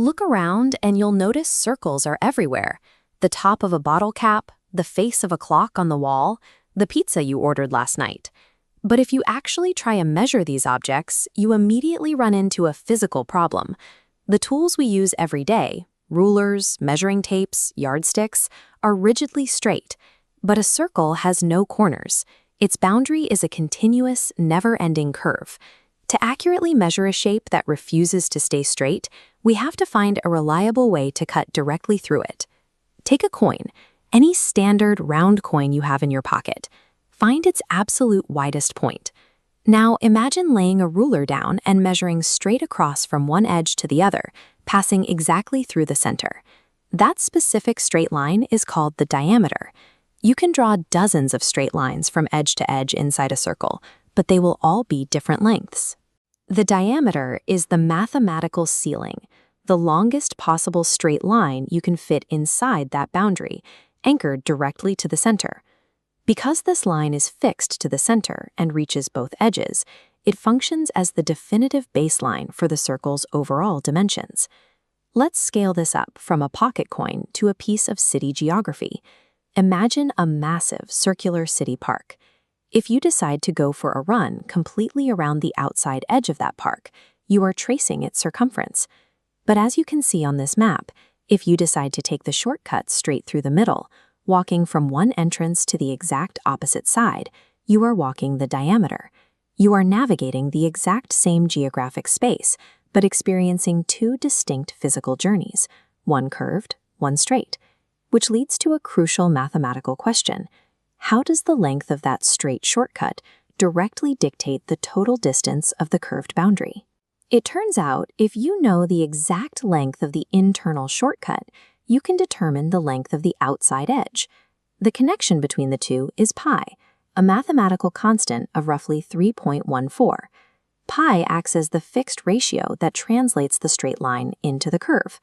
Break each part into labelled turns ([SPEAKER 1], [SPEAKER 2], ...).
[SPEAKER 1] Look around and you'll notice circles are everywhere. The top of a bottle cap, the face of a clock on the wall, the pizza you ordered last night. But if you actually try and measure these objects, you immediately run into a physical problem. The tools we use every day, rulers, measuring tapes, yardsticks, are rigidly straight. But a circle has no corners. Its boundary is a continuous, never-ending curve. To accurately measure a shape that refuses to stay straight, we have to find a reliable way to cut directly through it. Take a coin, any standard round coin you have in your pocket. Find its absolute widest point. Now imagine laying a ruler down and measuring straight across from one edge to the other, passing exactly through the center. That specific straight line is called the diameter. You can draw dozens of straight lines from edge to edge inside a circle, but they will all be different lengths. The diameter is the mathematical ceiling, the longest possible straight line you can fit inside that boundary, anchored directly to the center. Because this line is fixed to the center and reaches both edges, it functions as the definitive baseline for the circle's overall dimensions. Let's scale this up from a pocket coin to a piece of city geography. Imagine a massive circular city park. If you decide to go for a run completely around the outside edge of that park, you are tracing its circumference. But as you can see on this map, if you decide to take the shortcut straight through the middle, walking from one entrance to the exact opposite side, you are walking the diameter. You are navigating the exact same geographic space, but experiencing two distinct physical journeys, one curved, one straight, which leads to a crucial mathematical question. How does the length of that straight shortcut directly dictate the total distance of the curved boundary? It turns out, if you know the exact length of the internal shortcut, you can determine the length of the outside edge. The connection between the two is pi, a mathematical constant of roughly 3.14. Pi acts as the fixed ratio that translates the straight line into the curve.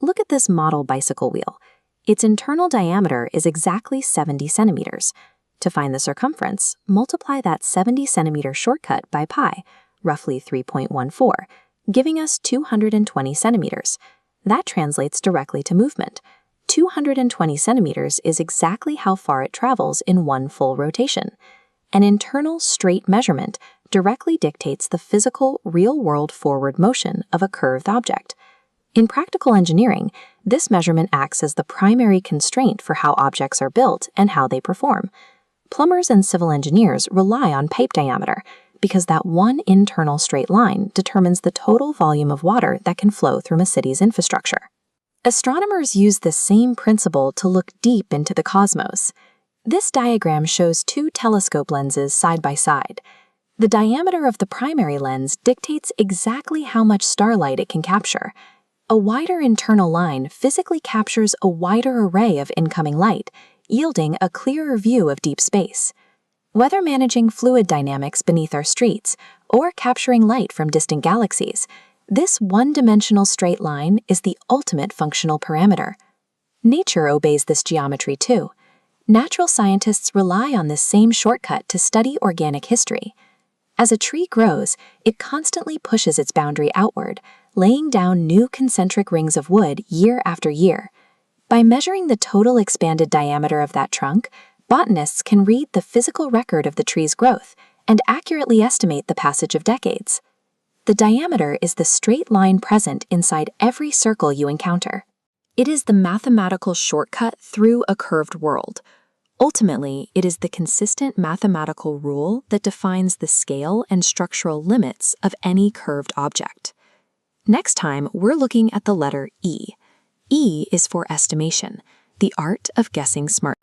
[SPEAKER 1] Look at this model bicycle wheel. Its internal diameter is exactly 70 centimeters. To find the circumference, multiply that 70 centimeter shortcut by pi, roughly 3.14, giving us 220 centimeters. That translates directly to movement. 220 centimeters is exactly how far it travels in one full rotation. An internal straight measurement directly dictates the physical, real-world forward motion of a curved object. In practical engineering, this measurement acts as the primary constraint for how objects are built and how they perform. Plumbers and civil engineers rely on pipe diameter because that one internal straight line determines the total volume of water that can flow through a city's infrastructure. Astronomers use the same principle to look deep into the cosmos. This diagram shows two telescope lenses side by side. The diameter of the primary lens dictates exactly how much starlight it can capture. A wider internal line physically captures a wider array of incoming light, yielding a clearer view of deep space. Whether managing fluid dynamics beneath our streets or capturing light from distant galaxies, this one-dimensional straight line is the ultimate functional parameter. Nature obeys this geometry too. Natural scientists rely on this same shortcut to study organic history. As a tree grows, it constantly pushes its boundary outward, laying down new concentric rings of wood year after year. By measuring the total expanded diameter of that trunk, botanists can read the physical record of the tree's growth and accurately estimate the passage of decades. The diameter is the straight line present inside every circle you encounter. It is the mathematical shortcut through a curved world. Ultimately, it is the consistent mathematical rule that defines the scale and structural limits of any curved object. Next time, we're looking at the letter E. E is for estimation, the art of guessing smart.